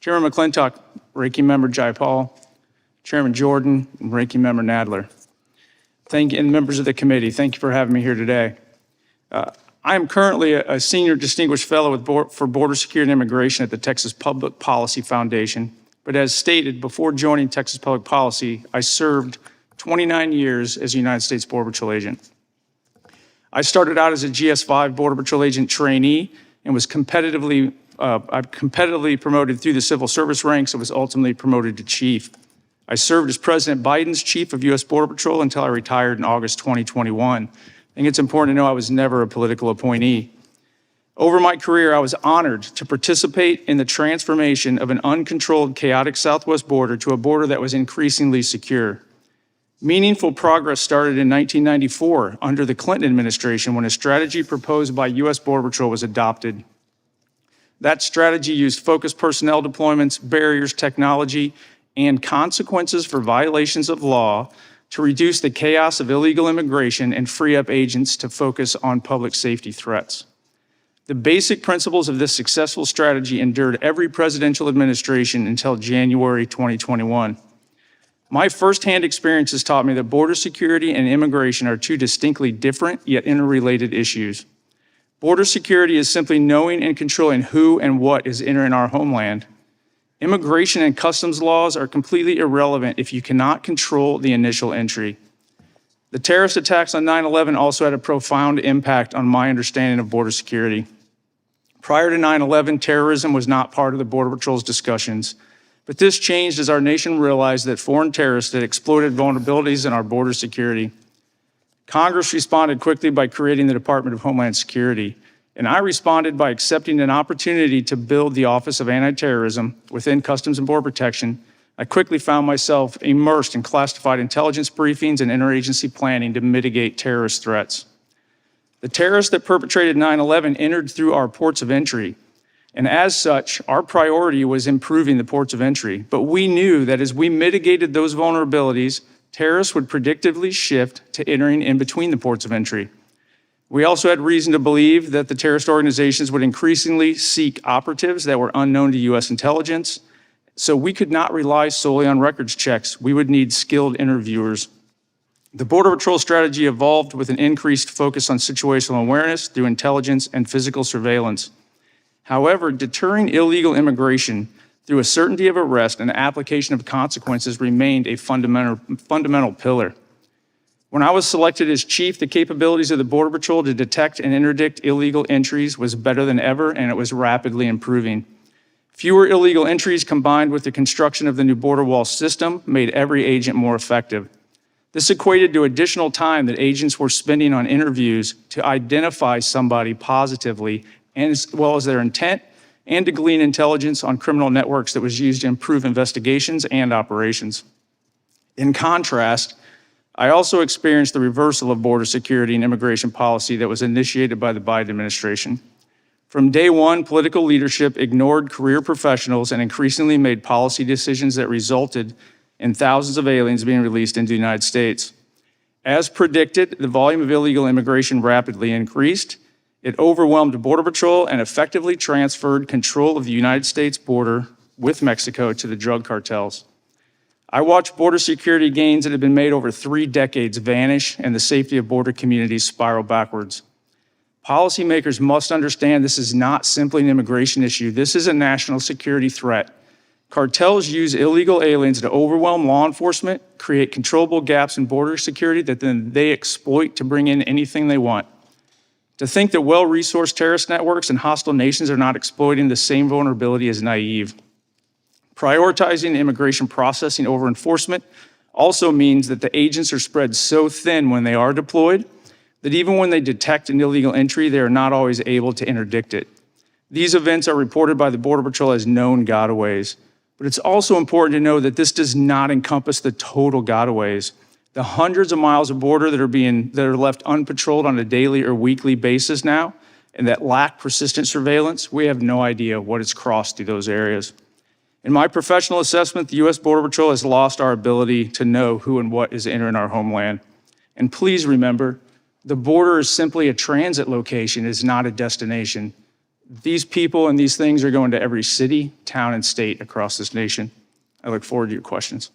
Chairman McClintock, Ranking Member Jayapal, Chairman Jordan, and Ranking Member Nadler. And members of the committee, thank you for having me here today. I am currently a Senior Distinguished Fellow for Border Security and Immigration at the Texas Public Policy Foundation. But as stated, before joining Texas Public Policy, I served 29 years as a United States Border Patrol agent. I started out as a GS-5 Border Patrol agent trainee and was competitively promoted through the civil service ranks and was ultimately promoted to chief. I served as President Biden's chief of U.S. Border Patrol until I retired in August 2021. I think it's important to know I was never a political appointee. Over my career, I was honored to participate in the transformation of an uncontrolled, chaotic southwest border to a border that was increasingly secure. Meaningful progress started in 1994 under the Clinton administration when a strategy proposed by U.S. Border Patrol was adopted. That strategy used focused personnel deployments, barriers, technology, and consequences for violations of law to reduce the chaos of illegal immigration and free up agents to focus on public safety threats. The basic principles of this successful strategy endured every presidential administration until January 2021. My firsthand experiences taught me that border security and immigration are two distinctly different yet interrelated issues. Border security is simply knowing and controlling who and what is entering our homeland. Immigration and customs laws are completely irrelevant if you cannot control the initial entry. The terrorist attacks on 9/11 also had a profound impact on my understanding of border security. Prior to 9/11, terrorism was not part of the Border Patrol's discussions, but this changed as our nation realized that foreign terrorists had exploited vulnerabilities in our border security. Congress responded quickly by creating the Department of Homeland Security, and I responded by accepting an opportunity to build the Office of Anti-Terrorism within Customs and Border Protection. I quickly found myself immersed in classified intelligence briefings and interagency planning to mitigate terrorist threats. The terrorists that perpetrated 9/11 entered through our ports of entry, and as such, our priority was improving the ports of entry. But we knew that as we mitigated those vulnerabilities, terrorists would predictably shift to entering in between the ports of entry. We also had reason to believe that the terrorist organizations would increasingly seek operatives that were unknown to U.S. intelligence, so we could not rely solely on records checks. We would need skilled interviewers. The Border Patrol strategy evolved with an increased focus on situational awareness through intelligence and physical surveillance. However, deterring illegal immigration through a certainty of arrest and application of consequences remained a fundamental pillar. When I was selected as chief, the capabilities of the Border Patrol to detect and interdict illegal entries was better than ever, and it was rapidly improving. Fewer illegal entries combined with the construction of the new border wall system made every agent more effective. This equated to additional time that agents were spending on interviews to identify somebody positively, and as well as their intent, and to glean intelligence on criminal networks that was used to improve investigations and operations. In contrast, I also experienced the reversal of border security and immigration policy that was initiated by the Biden administration. From day one, political leadership ignored career professionals and increasingly made policy decisions that resulted in thousands of aliens being released into the United States. As predicted, the volume of illegal immigration rapidly increased. It overwhelmed Border Patrol and effectively transferred control of the United States border with Mexico to the drug cartels. I watched border security gains that had been made over 3 decades vanish and the safety of border communities spiral backwards. Policymakers must understand this is not simply an immigration issue. This is a national security threat. Cartels use illegal aliens to overwhelm law enforcement, create controllable gaps in border security that then they exploit to bring in anything they want. To think that well-resourced terrorist networks and hostile nations are not exploiting the same vulnerability is naive. Prioritizing immigration processing over enforcement also means that the agents are spread so thin when they are deployed that even when they detect an illegal entry, they are not always able to interdict it. These events are reported by the Border Patrol as known gotaways, but it's also important to know that this does not encompass the total gotaways. The hundreds of miles of border that are left unpatrolled on a daily or weekly basis now, and that lack persistent surveillance, we have no idea what has crossed through those areas. In my professional assessment, the U.S. Border Patrol has lost our ability to know who and what is entering our homeland. And please remember, the border is simply a transit location, it is not a destination. These people and these things are going to every city, town, and state across this nation. I look forward to your questions.